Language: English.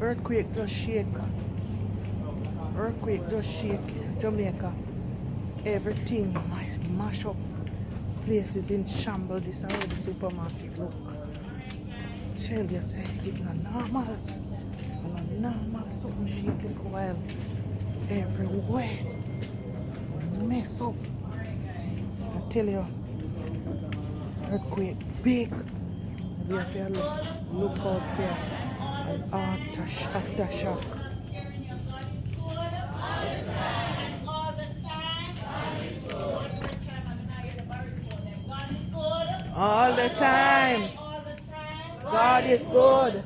Earthquake just shake. Earthquake just shake Jamaica. Everything mash up. Places in shambles. This is how the supermarket look. Tell you, say it's not normal. Not normal. Something shaking a while. Everywhere. Mess up. I tell you, earthquake big. We have to look out for an aftershock. All the time. God is good.